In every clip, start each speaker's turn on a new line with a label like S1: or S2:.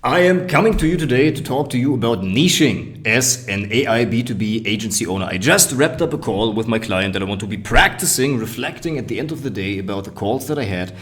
S1: I am coming to you today to talk to you about niching as an AI B2B agency owner. I just wrapped up a call with my client that I want to be practicing, reflecting at the end of the day about the calls that I had.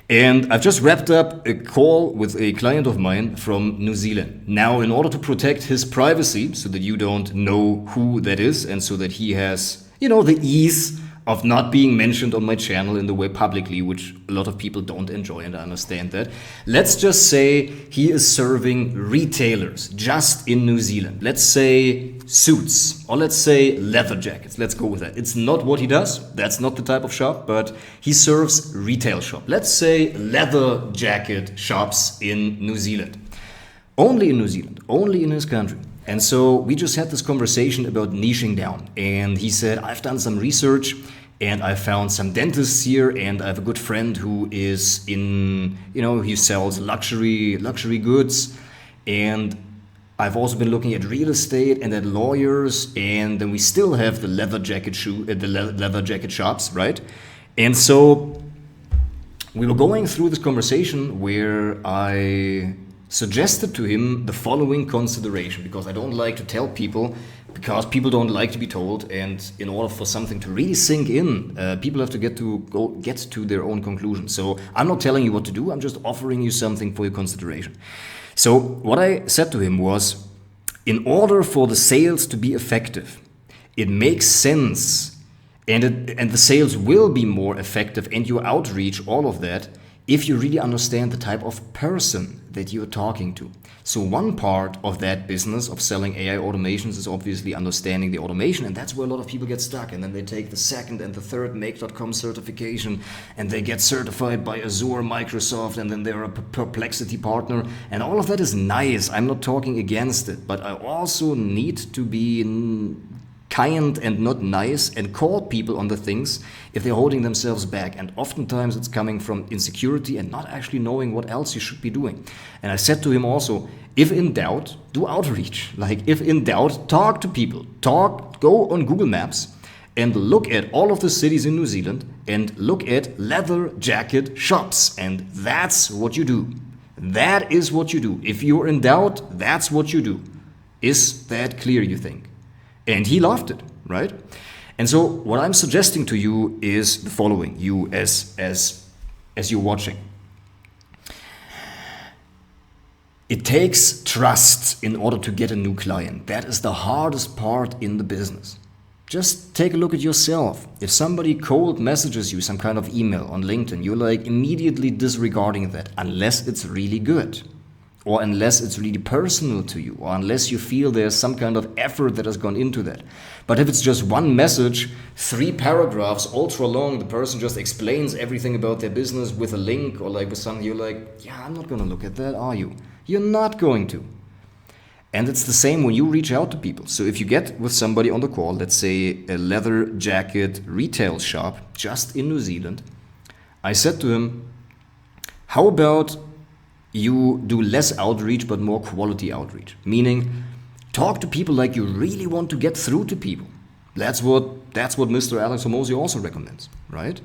S1: And I've just wrapped up a call with a client of mine from New Zealand. Now, in order to protect his privacy so that you don't know who that is and so that he has, the ease of not being mentioned on my channel in the way publicly, which a lot of people don't enjoy, and I understand that. Let's just say he is serving retailers just in New Zealand. Let's say suits, or let's say leather jackets. Let's go with that. It's not what he does. That's not the type of shop, but he serves retail shop. Let's say leather jacket shops in New Zealand. Only in New Zealand, only in his country. And so we just had this conversation about niching down. And he said, I've done some research and I found some dentists here, and I have a good friend who is in, he sells luxury goods. And I've also been looking at real estate and at lawyers, and then we still have the leather jacket leather jacket shops, right? And so we were going through this conversation where I suggested to him the following consideration, because I don't like to tell people, because people don't like to be told, and in order for something to really sink in, people have to get to their own conclusion. So I'm not telling you what to do, I'm just offering you something for your consideration. So what I said to him was, in order for the sales to be effective, it makes sense, and the sales will be more effective, and your outreach, all of that, if you really understand the type of person that you're talking to. So one part of that business of selling AI automations is obviously understanding the automation, and that's where a lot of people get stuck. And then they take the second and the third Make.com certification, and they get certified by Azure, Microsoft, and then they're a Perplexity partner. And all of that is nice. I'm not talking against it, but I also need to be kind and not nice and call people on the things if they're holding themselves back. And oftentimes it's coming from insecurity and not actually knowing what else you should be doing. And I said to him also, if in doubt, do outreach. Like, if in doubt, talk to people. Go on Google Maps and look at all of the cities in New Zealand and look at leather jacket shops. And that's what you do. That is what you do. If you're in doubt, that's what you do. Is that clear, you think? And he loved it, right? And so what I'm suggesting to you is the following, you as you're watching. It takes trust in order to get a new client. That is the hardest part in the business. Just take a look at yourself. If somebody cold messages you some kind of email on LinkedIn, you're like immediately disregarding that unless it's really good. Or unless it's really personal to you, or unless you feel there's some kind of effort that has gone into that. But if it's just one message, 3 paragraphs, ultra long, the person just explains everything about their business with a link or like with something, you're like, yeah, I'm not going to look at that, are you? You're not going to. And it's the same when you reach out to people. So if you get with somebody on the call, let's say a leather jacket retail shop just in New Zealand, I said to him, how about you do less outreach but more quality outreach? Meaning, talk to people like you really want to get through to people. That's what Mr. Alex Hormozi also recommends, right?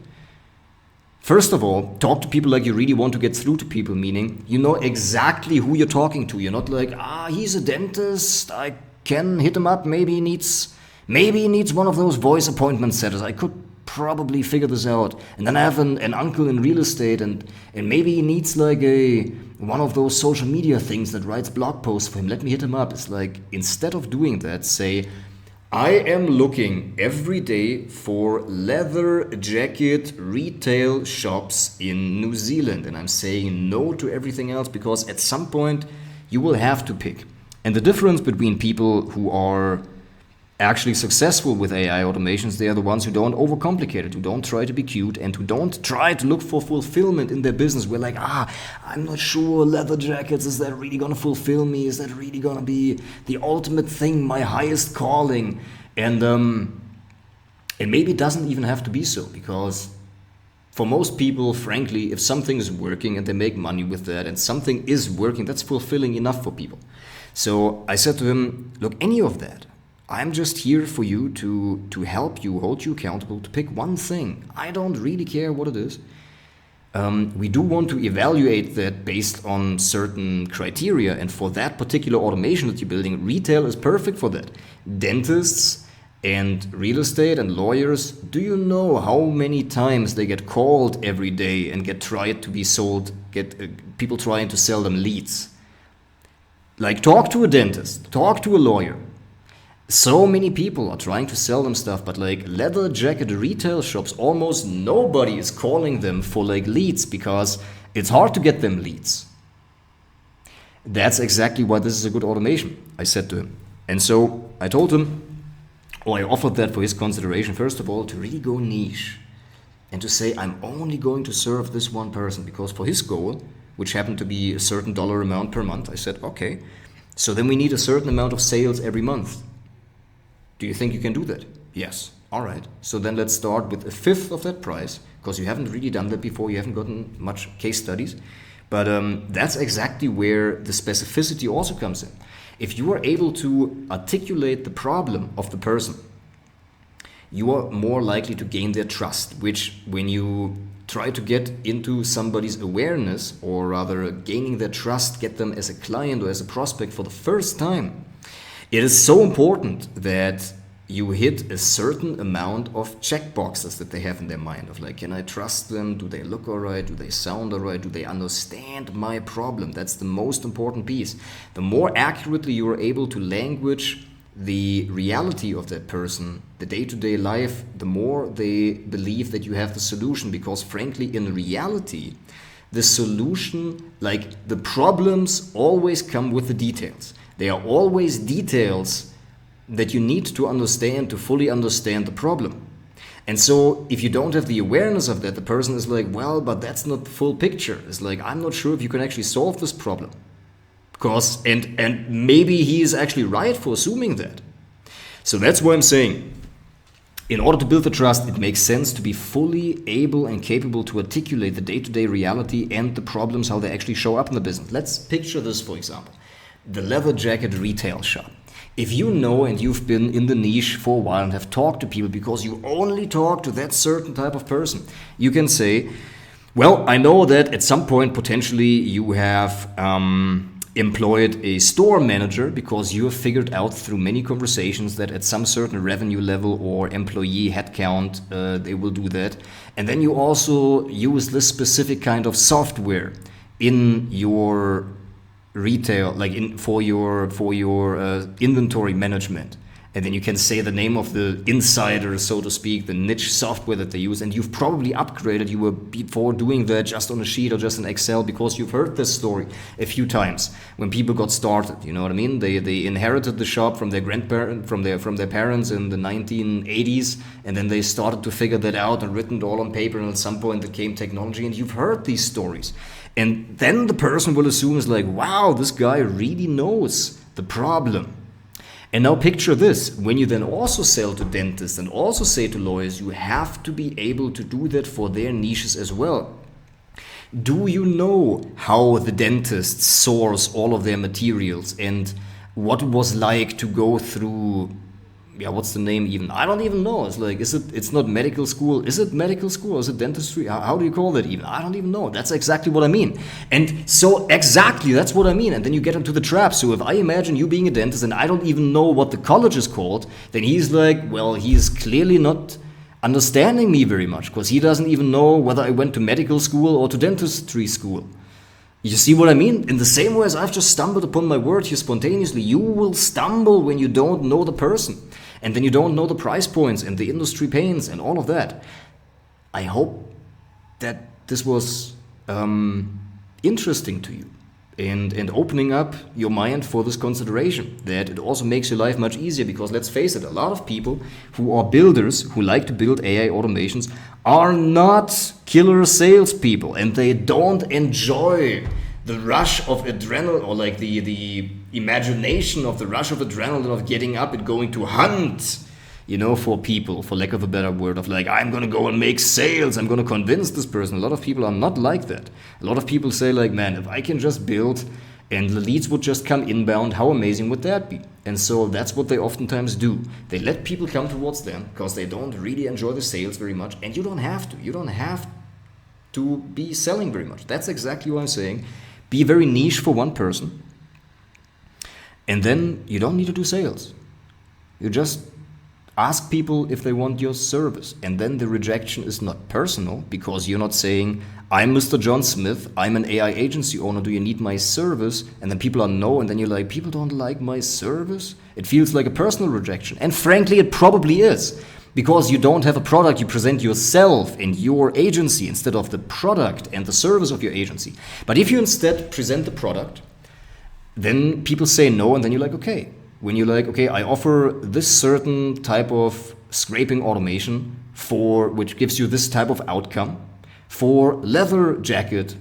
S1: First of all, talk to people like you really want to get through to people, meaning you know exactly who you're talking to. You're not like, he's a dentist, I can hit him up, maybe he needs one of those voice appointment setters. I could probably figure this out. And then I have an uncle in real estate, and maybe he needs like one of those social media things that writes blog posts for him. Let me hit him up. It's like, instead of doing that, say, I am looking every day for leather jacket retail shops in New Zealand. And I'm saying no to everything else, because at some point you will have to pick. And the difference between people who are actually successful with AI automations, they are the ones who don't overcomplicate it, who don't try to be cute, and who don't try to look for fulfillment in their business. We're like, I'm not sure, leather jackets, is that really gonna fulfill me? Is that really gonna be the ultimate thing, my highest calling? And maybe it doesn't even have to be so, because for most people, frankly, if something is working and they make money with that, and something is working, that's fulfilling enough for people. So I said to him, look, any of that, I'm just here for you to help you, hold you accountable, to pick one thing. I don't really care what it is. we do want to evaluate that based on certain criteria. And for that particular automation that you're building, retail is perfect for that. Dentists and real estate and lawyers, do you know how many times they get called every day and get tried to be sold, people trying to sell them leads? Like, talk to a dentist, talk to a lawyer. So many people are trying to sell them stuff, but like leather jacket retail shops, almost nobody is calling them for like leads because it's hard to get them leads. That's exactly why this is a good automation, I said to him. And so I told him, or I offered that for his consideration, first of all, to really go niche and to say, I'm only going to serve this one person, because for his goal, which happened to be a certain dollar amount per month, I said, okay, so then we need a certain amount of sales every month. Do you think you can do that? Yes. All right. So then let's start with a fifth of that price, because you haven't really done that before. You haven't gotten much case studies. But that's exactly where the specificity also comes in. If you are able to articulate the problem of the person, you are more likely to gain their trust, which when you try to get into somebody's awareness, or rather gaining their trust, get them as a client or as a prospect for the first time, it is so important that you hit a certain amount of checkboxes that they have in their mind of like, can I trust them? Do they look all right? Do they sound all right? Do they understand my problem? That's the most important piece. The more accurately you are able to language the reality of that person, the day-to-day life, the more they believe that you have the solution, because frankly, in reality, the solution, like the problems always come with the details. There are always details that you need to understand to fully understand the problem. And so if you don't have the awareness of that, the person is like, well, but that's not the full picture. It's like, I'm not sure if you can actually solve this problem. Because, and maybe he is actually right for assuming that. So that's why I'm saying, in order to build the trust, it makes sense to be fully able and capable to articulate the day-to-day reality and the problems, how they actually show up in the business. Let's picture this, for example. The leather jacket retail shop. If you know and you've been in the niche for a while and have talked to people because you only talk to that certain type of person, you can say, well, I know that at some point potentially you have employed a store manager because you have figured out through many conversations that at some certain revenue level or employee headcount, they will do that. And then you also use this specific kind of software in your retail, like for your inventory management, and then you can say the name of the insider, so to speak, the niche software that they use, and you've probably upgraded. You were before doing that just on a sheet or just in Excel because you've heard this story a few times when people got started. You know what I mean? They inherited the shop from their grandparent, from their parents in the 1980s, and then they started to figure that out and written it all on paper, and at some point it came technology, and you've heard these stories. And then the person will assume is like, wow, this guy really knows the problem. And now picture this, when you then also sell to dentists and also say to lawyers, you have to be able to do that for their niches as well. Do you know how the dentists source all of their materials and what it was like to go through, what's the name even? I don't even know. It's like, it's not medical school. Is it medical school? Is it dentistry? How do you call that even? I don't even know. That's exactly what I mean. And so exactly, that's what I mean. And then you get into the trap. So if I imagine you being a dentist and I don't even know what the college is called, then he's like, well, he's clearly not understanding me very much because he doesn't even know whether I went to medical school or to dentistry school. You see what I mean? In the same way as I've just stumbled upon my word here spontaneously, you will stumble when you don't know the person. And then you don't know the price points and the industry pains and all of that. I hope that this was interesting to you and opening up your mind for this consideration, that it also makes your life much easier because let's face it, a lot of people who are builders, who like to build AI automations, are not killer salespeople, and they don't enjoy the rush of adrenaline, or like the imagination of the rush of adrenaline of getting up and going to hunt, for people, for lack of a better word, of like, I'm going to go and make sales, I'm going to convince this person. A lot of people are not like that. A lot of people say like, man, if I can just build and the leads would just come inbound, how amazing would that be? And so that's what they oftentimes do. They let people come towards them because they don't really enjoy the sales very much, and you don't have to. You don't have to be selling very much. That's exactly what I'm saying. Be very niche for one person, and then you don't need to do sales. You just ask people if they want your service, and then the rejection is not personal, because you're not saying, I'm Mr. John Smith, I'm an AI agency owner, do you need my service? And then people are no, and then you're like, people don't like my service? It feels like a personal rejection. And frankly, it probably is, because you don't have a product, you present yourself and your agency instead of the product and the service of your agency. But if you instead present the product, then people say no, and then you're like, okay. When you're like, okay, I offer this certain type of scraping automation which gives you this type of outcome for leather jacket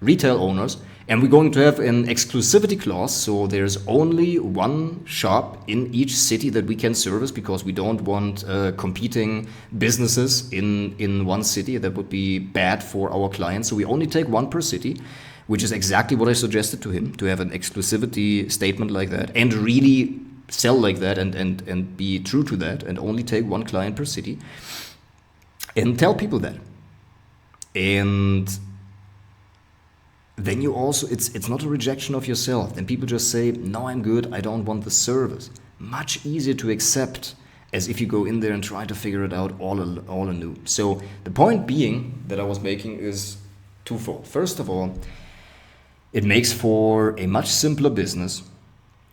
S1: retail owners, and we're going to have an exclusivity clause, so there's only one shop in each city that we can service, because we don't want competing businesses in one city. That would be bad for our clients, so we only take one per city, which is exactly what I suggested to him, to have an exclusivity statement like that and really sell like that and be true to that and only take one client per city and tell people that. And then you also, it's not a rejection of yourself. Then people just say, no, I'm good, I don't want the service. Much easier to accept as if you go in there and try to figure it out all anew. So the point being that I was making is twofold. First of all, it makes for a much simpler business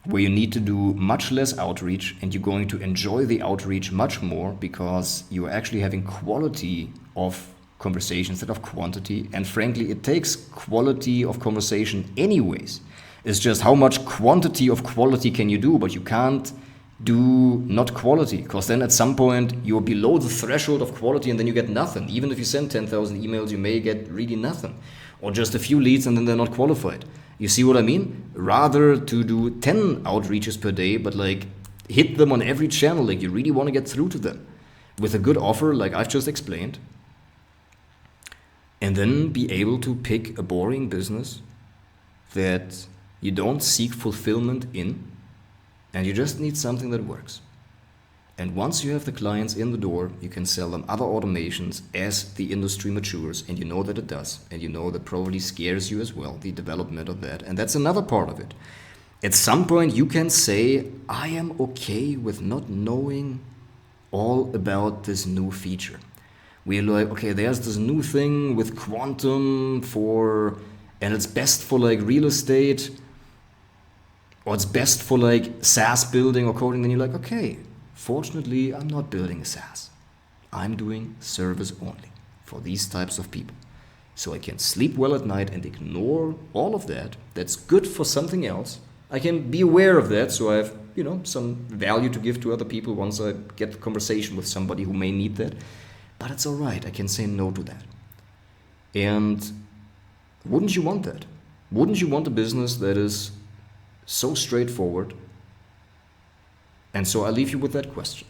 S1: where you need to do much less outreach, and you're going to enjoy the outreach much more because you're actually having quality of conversation instead of quantity. And frankly, it takes quality of conversation anyways. It's just how much quantity of quality can you do, but you can't do not quality, because then at some point you're below the threshold of quality and then you get nothing. Even if you send 10,000 emails, you may get really nothing, or just a few leads and then they're not qualified. You see what I mean? Rather to do 10 outreaches per day, but like hit them on every channel, like you really want to get through to them with a good offer like I've just explained, and then be able to pick a boring business that you don't seek fulfillment in, and you just need something that works. And once you have the clients in the door, you can sell them other automations as the industry matures, and you know that it does, and you know that probably scares you as well, the development of that. And that's another part of it. At some point you can say, I am okay with not knowing all about this new feature. We're like, okay, there's this new thing with quantum and it's best for like real estate, or it's best for like SaaS building or coding. Then you're like, okay, fortunately, I'm not building a SaaS. I'm doing service only for these types of people. So I can sleep well at night and ignore all of that. That's good for something else. I can be aware of that, so I have, some value to give to other people once I get a conversation with somebody who may need that. But it's all right. I can say no to that. And wouldn't you want that? Wouldn't you want a business that is so straightforward? And so I leave you with that question.